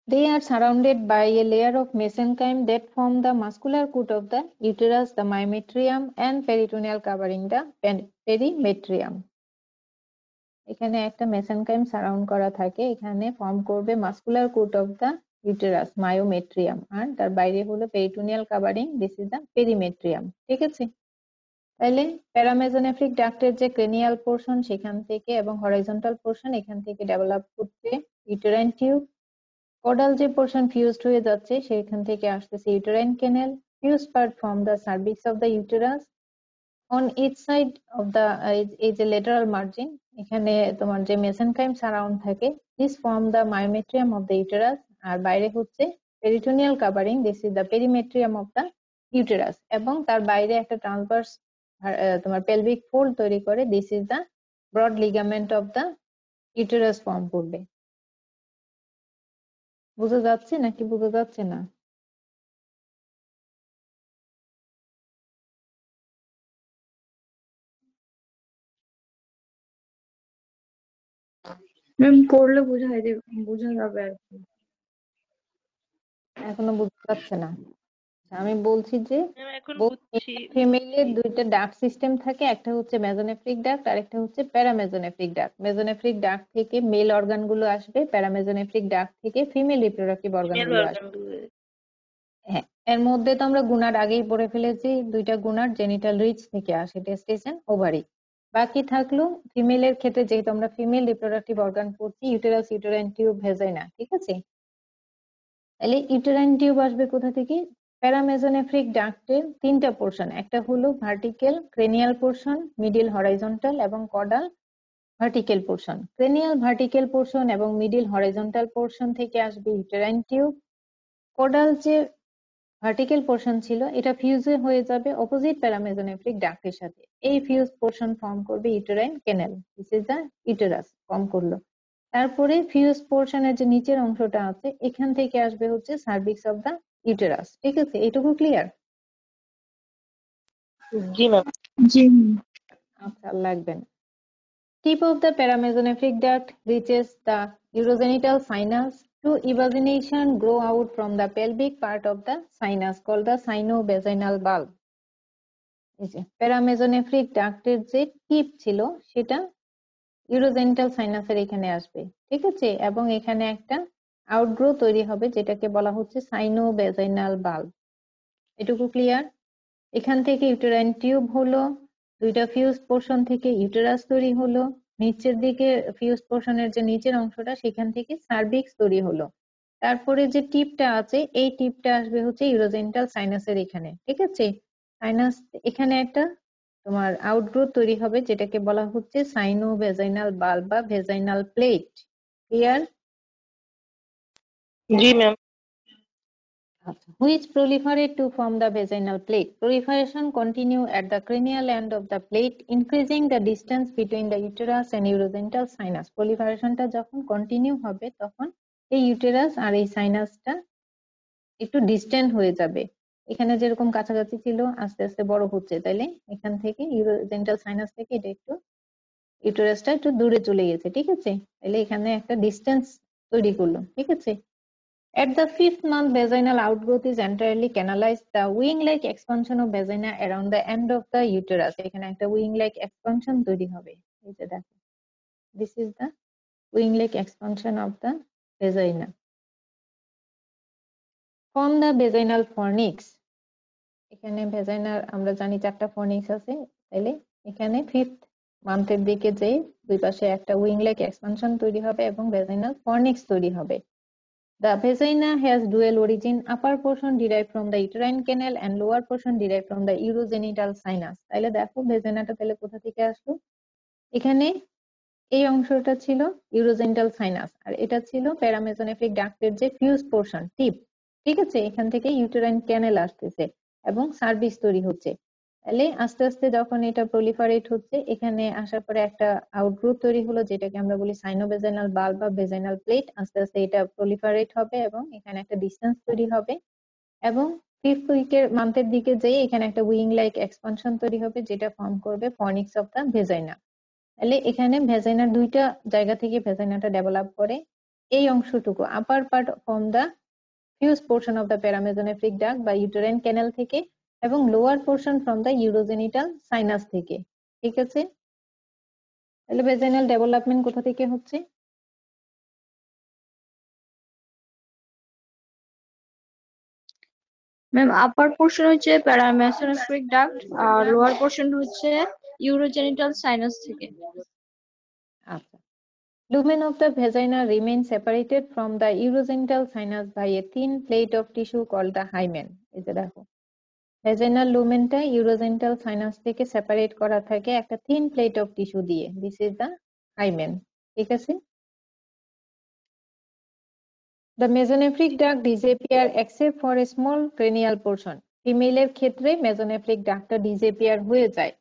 [SPEAKER 2] They are surrounded by a layer of mesenchyme that form the muscular coat of the uterus, the myometrium, and peritoneal covering the perimetrium. এখানে একটা mesenchyme surround করা থাকে, এখানে form করবে muscular coat of the uterus, myometrium, আর তার বাইরে হলো peritoneal covering, this is the perimetrium. ঠিক আছে, তাহলে প্যারামেসোনেফ্রিক ডাক্টের যে ক্রেনিয়াল পোর্শন সেখান থেকে এবং হরাইজন্টাল পোর্শন এখান থেকে ডেভেলপ করছে ইউটেরাইন টিউব। কোডাল যে পোর্শন ফিউজড হয়ে যাচ্ছে সেখান থেকে আসতেছে uterine canal. Fuse part form the cervix of the uterus. On each side of the এই যে লেটারাল মার্জিন, এখানে তোমার যে মেসেনকাইম সারাউন্ড থাকে, this form the myometrium of the uterus, আর বাইরে হচ্ছে peritoneal covering, this is the perimetrium of the uterus, এবং তার বাইরে একটা ট্রান্সভার্স তোমার পেলভিক ফোল্ড তৈরি করে, this is the broad ligament of the uterus form করবে। বোঝা যাচ্ছে নাকি বোঝা যাচ্ছে না?
[SPEAKER 1] ম্যাম পড়লে বোঝা যাবে আর কি।
[SPEAKER 2] এখনো বোঝা যাচ্ছে না? আমি বলছি যে
[SPEAKER 3] ম্যাম এখন
[SPEAKER 2] বোথ
[SPEAKER 3] বুঝছি।
[SPEAKER 2] ফিমেলের দুইটা ডাক সিস্টেম থাকে, একটা হচ্ছে মেসোনেফ্রিক ডাক্ট আর একটা হচ্ছে প্যারামেসোনেফ্রিক ডাক্ট। মেসোনেফ্রিক ডাক্ট থেকে মেল অর্গান গুলো আসবে, প্যারামেসোনেফ্রিক ডাক্ট থেকে ফিমেল রিপ্রোডাক্টিভ অর্গান
[SPEAKER 3] ফিমেল
[SPEAKER 2] গুলো আসবে।
[SPEAKER 3] অর্গানগুলো।
[SPEAKER 2] হ্যাঁ, এর মধ্যে তো আমরা গুনার আগেই পড়ে ফেলেছি, দুইটা গুনার জেনিটাল রিচ থেকে আসে, টেস্টিস এন্ড ওভারি। বাকি থাকলো ফিমেলের ক্ষেত্রে, যেহেতু আমরা ফিমেল রিপ্রোডাক্টিভ অর্গান পড়ছি, ইউটেরাস, ইউটেরাইন টিউব, ভেজাইনা, ঠিক আছে? তাহলে ইউটেরাইন টিউব আসবে কোথা থেকে? প্যারামেসোনেফ্রিক ডাক্টের তিনটা পোর্শন, একটা হলো vertical cranial portion, middle horizontal এবং caudal vertical portion. Cranial vertical portion এবং মিডিল হরাইজন্টাল পোর্শন থেকে আসবে ইউটেরাইন টিউব। কডাল যে ভার্টিক্যাল পোর্শন ছিল এটা ফিউজে হয়ে যাবে অপোজিট প্যারামেসোনেফ্রিক ডাক্টের সাথে, এই ফিউজ পোর্শন ফর্ম করবে uterine canal, this is the uterus form করলো। তারপরে ফিউজ পোর্শনের যে নিচের অংশটা আছে এখান থেকে আসবে হচ্ছে সার্ভিক্স অফ দা ইউটেরাস, ঠিক আছে? এইটুকু ক্লিয়ার?
[SPEAKER 3] জি ম্যাম।
[SPEAKER 1] জি
[SPEAKER 2] আচ্ছা, লাগবে না। Tip of the paramesonephric duct reaches the urogenital sinus to evagination grow out from the pelvic part of the sinus called the sino-vaginal bulb. এই যে প্যারামেসোনেফ্রিক ডাক্টের যে টিপ ছিল সেটা ইউরোজেনিটাল সাইনাসের এখানে আসবে, ঠিক আছে? এবং এখানে একটা আউটগ্রো তৈরি হবে যেটাকে বলা হচ্ছে সাইনো-ভ্যাজাইনাল বাল্ব। এটুকু ক্লিয়ার? এখান থেকে ইউটেরাইন টিউব হলো, দুইটা ফিউজ পোর্শন থেকে ইউটেরাস তৈরি হলো, নিচের দিকে ফিউজ পোর্শনের যে নিচের অংশটা সেখান থেকে সার্ভিক্স তৈরি হলো। তারপরে যে টিপটা আছে এই টিপটা আসবে হচ্ছে ইউরোজেনিটাল সাইনাসের এখানে, ঠিক আছে? সাইনাস এখানে একটা তোমার আউটগ্রোথ তৈরি হবে যেটাকে বলা হচ্ছে সাইনো ভেজাইনাল বাল্ব বা vaginal plate. Clear?
[SPEAKER 3] G ma'am.
[SPEAKER 2] Which proliferate to form the vaginal plate. Proliferation continue at the cranial end of the plate, increasing the distance between the uterus and urogenital sinus. Proliferationটা যখন continue হবে তখন এই uterus আর এই সাইনাসটা একটু distant হয়ে যাবে। এখানে যেরকম কাছাকাছি ছিল আস্তে আস্তে বড় হচ্ছে, তাইলে এখান থেকে ইউরোজেনিটাল সাইনাস থেকে এটা একটু ইউটেরাসটা একটু দূরে চলে গেছে, ঠিক আছে? তাহলে এখানে একটা ডিস্টেন্স তৈরি করলো, ঠিক আছে? At the fifth month, vaginal outgrowth is entirely canalized. The wing-like expansion of vagina around the end of the uterus. এখানে একটা wing-like expansion তৈরি হবে। এই যে দেখো, this is the wing-like expansion of the vagina. From the vaginal fornix. এখানে ভেজাইনার আমরা জানি চারটা ফর্নিক্স আছে, তাইলে এখানে ফিফথ মান্থের দিকে যে দুই পাশে একটা wing-like expansion তৈরি হবে এবং ভেজাইনাল ফর্নিক্স তৈরি হবে। The vagina has dual origin, upper portion derived from the uterine canal and lower portion derived from the urogenital sinus. তাহলে দেখো ভেজাইনাটা তাহলে কোথা থেকে আসলো? এখানে এই অংশটা ছিল ইউরোজেনিটাল সাইনাস আর এটা ছিল প্যারামেসোনেফ্রিক ডাক্টের যে ফিউজ পোর্শন টিপ, ঠিক আছে? এখান থেকে ইউটেরাইন ক্যানেল আসতেছে এবং সার্ভিক্স তৈরি হচ্ছে। তাহলে আস্তে আস্তে যখন এটা প্রলিফারেট হচ্ছে এখানে আসার পরে একটা আউটগ্রোথ তৈরি হলো যেটাকে আমরা বলি সাইনোভেজাইনাল বাল্ব বা ভেজাইনাল প্লেট। আস্তে আস্তে এটা প্রলিফারেট হবে এবং এখানে একটা ডিস্টেন্স তৈরি হবে এবং ফিফথ উইকের মান্থের দিকে যেয়ে এখানে একটা উইং লাইক এক্সপানশন তৈরি হবে যেটা ফর্ম করবে ফর্নিক্স অফ দা ভেজাইনা। তাহলে এখানে ভেজাইনার দুইটা জায়গা থেকে ভেজাইনাটা ডেভেলপ করে। এই অংশটুকু upper part from the fuse portion of the paramesonephric duct বা ইউটেরাইন ক্যানেল থেকে এবং lower portion from the urogenital sinus থেকে, ঠিক আছে? তাহলে ভেজাইনাল ডেভেলপমেন্ট কোথা থেকে হচ্ছে?
[SPEAKER 1] ম্যাম, আপার পোর্শন হচ্ছে প্যারামেসোনেফ্রিক ডাক্ট আর লোয়ার পোর্শন হচ্ছে ইউরোজেনিটাল সাইনাস থেকে।
[SPEAKER 2] আচ্ছা, lumen of the vagina remains separated from the urogenital sinus by a thin plate of tissue called the hymen. এই যে দেখো ভেজাইনাল লুমেনটা ইউরোজেনিটাল সাইনাস থেকে সেপারেট করা থাকে একটা থিন প্লেট অফ টিস্যু দিয়ে, দিস ইজ দা হাইমেন, ঠিক আছে? The mesonephric duct disappear except for a small cranial portion. ফিমেলের ক্ষেত্রে মেসোনেফ্রিক ডাক্টটা ডিসঅ্যাপিয়ার হয়ে যায়,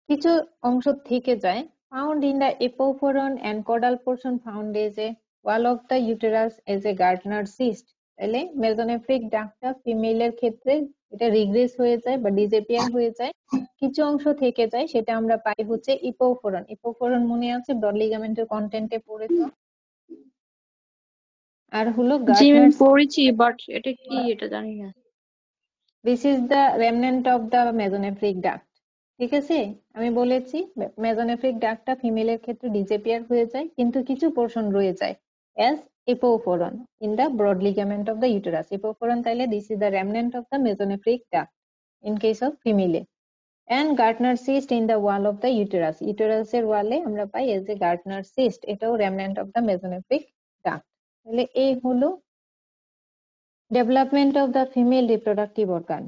[SPEAKER 2] কিছু অংশ থেকে যায়। Found in the epophoron and caudal portion found as a wall of the uterus as a Gardner cyst. তাহলে মেসোনেফ্রিক ডাক্টটা ফিমেলের ক্ষেত্রে এটা রিগ্রেস হয়ে যায় বা ডিসঅ্যাপিয়ার হয়ে যায়, কিছু অংশ থেকে যায়, সেটা আমরা পাই হচ্ছে ইপোফোরন। ইপোফোরন মনে আছে ব্রড লিগামেন্টের কন্টেন্টে পড়েছো? আর হলো
[SPEAKER 1] জি ম্যাম,
[SPEAKER 2] গার্টনার।
[SPEAKER 1] পড়েছি, বাট এটা কি এটা জানি না।
[SPEAKER 2] This is the remnant of the mesonephric duct. ঠিক আছে, আমি বলেছি মেসোনেফ্রিক ডাক্টটা ফিমেলের ক্ষেত্রে ডিসঅ্যাপিয়ার হয়ে যায়, কিন্তু কিছু পোর্শন রয়ে যায় as epoophoron in the broad ligament of the uterus. Epoophoron তাইলে this is the remnant of the mesonephric duct in case of ফিমেলে। and Gardner cyst in the wall of the uterus. Uterus এর ওয়ালে আমরা পাই as a Gardner cyst, এটাও remnant of the mesonephric duct। তাহলে এই হলো development of the female reproductive organ।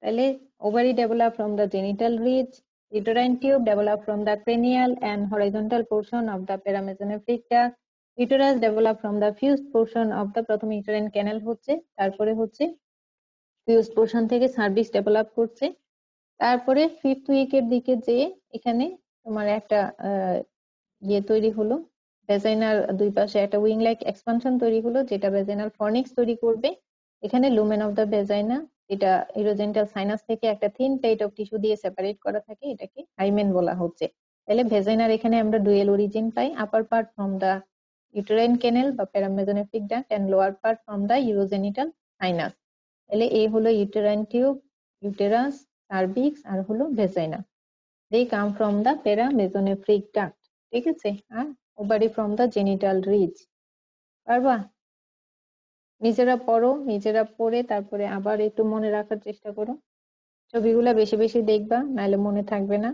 [SPEAKER 2] তাহলে ovary develop from the genital ridge, uterine tube develop from the cranial and horizontal portion of the paramesonephric duct, uterus develop from the fused portion of the প্রথমে uterine canal হচ্ছে, তারপরে হচ্ছে fused portion থেকে cervix develop করছে, তারপরে 5th উইকের দিকে যে এখানে তোমার একটা ইয়ে তৈরি হলো, ভেজাইনার দুই পাশে একটা উইং লাইক এক্সপানশন তৈরি হলো, যেটা ভেজাইনাল ফর্নিক্স তৈরি করবে। এখানে লুমেন অফ দ্য ভেজাইনা, এটা ইউরোজেন্টাল সাইনাস থেকে একটা থিন প্লেট অফ টিস্যু দিয়ে সেপারেট করা থাকে, এটাকে হাইমেন বলা হচ্ছে। তাহলে ভেজাইনার এখানে আমরা ডুয়েল অরিজিন পাই, upper part from the uterine canal বা paramesonephric duct and lower part from the urogenital sinus. তাহলে এই হলো ইউটেরাইন টিউব, ইউটেরাস, সার্ভিক্স আর হলো vagina. They come from the paramesonephric duct. ঠিক আছে, আর ovary from the genital ridge. পারবা? নিজেরা পড়ো, নিজেরা পড়ে তারপরে আবার একটু মনে রাখার চেষ্টা করো। ছবিগুলা বেশি বেশি দেখবা, নাহলে মনে থাকবে না।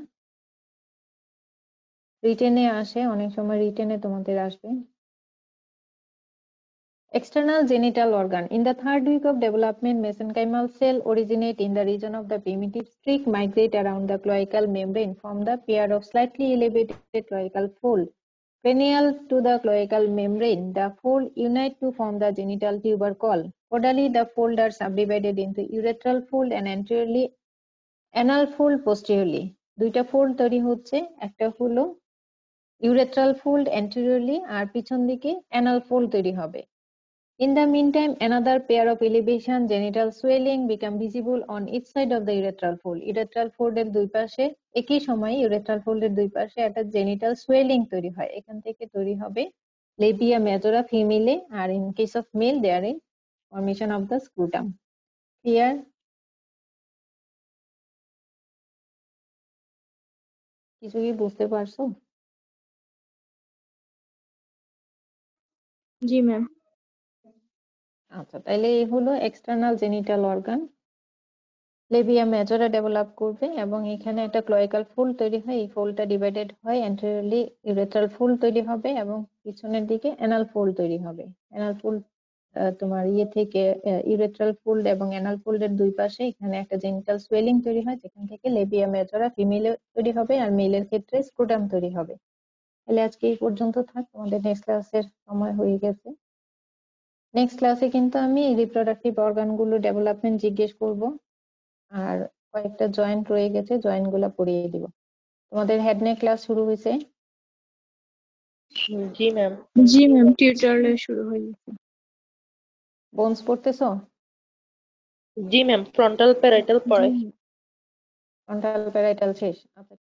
[SPEAKER 2] রিটেনে আসে, অনেক সময় রিটেনে তোমাদের আসবে। External genital organ. In the 3rd week of development, mesenchymal cell originate in the region of the primitive streak, migrate around the cloacal membrane, form the pair of slightly elevated cloacal fold. Cranial to the cloacal membrane, the fold unite to form the genital tubercle. Caudally, the fold are subdivided into urethral fold and anteriorly anal fold posteriorly. দুইটা fold তৈরি হচ্ছে, একটা হলো urethral fold anteriorly আর পিছন দিকে anal fold তৈরি হবে। In the meantime, another pair of elevation genital swelling become visible on each side of the urethral fold. Urethral fold এর দুই পাশে একই সময়ে urethral fold এর দুই পাশে একটা genital swelling তৈরি হয়, এখান থেকে তৈরি হবে labia majora female, R in case of male there is formation of the scrotum. Clear? কিছু কি বুঝতে পারছো?
[SPEAKER 1] জি ম্যাম।
[SPEAKER 2] আচ্ছা, তাহলে এই হলো external genital organ. Labia majora develop করবে এবং এখানে একটা ক্লোয়াকাল ফোল্ড তৈরি হয়, এই ফোল্ডটা ডিভাইডেড হয়, অ্যান্টেরিয়রলি ইউরেথ্রাল ফোল্ড তৈরি হবে এবং পিছনের দিকে অ্যানাল ফোল্ড তৈরি হবে। অ্যানাল ফোল্ড তোমার ইয়ে থেকে ইউরেথ্রাল ফোল্ড এবং অ্যানাল ফোল্ডের দুই পাশে এখানে একটা জেনিটাল সোয়েলিং তৈরি হয়, যেখান থেকে লেবিয়া মেজরা ফিমেলে তৈরি হবে আর মেলের ক্ষেত্রে স্ক্রোটাম তৈরি হবে। তাহলে আজকে এই পর্যন্ত থাক, আমাদের নেক্সট ক্লাসের সময় হয়ে গেছে। নেক্সট ক্লাসে কিন্তু আমি রিপ্রোডাক্টিভ অর্গানগুলো ডেভেলপমেন্ট জিজ্ঞেস করব, আর কয়েকটা জয়েন্ট রয়ে গেছে, জয়েন্ট গুলা পড়িয়ে দিব। তোমাদের হেড নেক ক্লাস শুরু হয়েছে?
[SPEAKER 3] জি ম্যাম।
[SPEAKER 1] জি ম্যাম, টিউটোরিয়াল শুরু হয়ে গেছে।
[SPEAKER 2] বোনস পড়তেছো?
[SPEAKER 3] জি ম্যাম, ফ্রন্টাল প্যারাইটাল পড়াই।
[SPEAKER 2] ফ্রন্টাল প্যারাইটাল শেষ? আচ্ছা।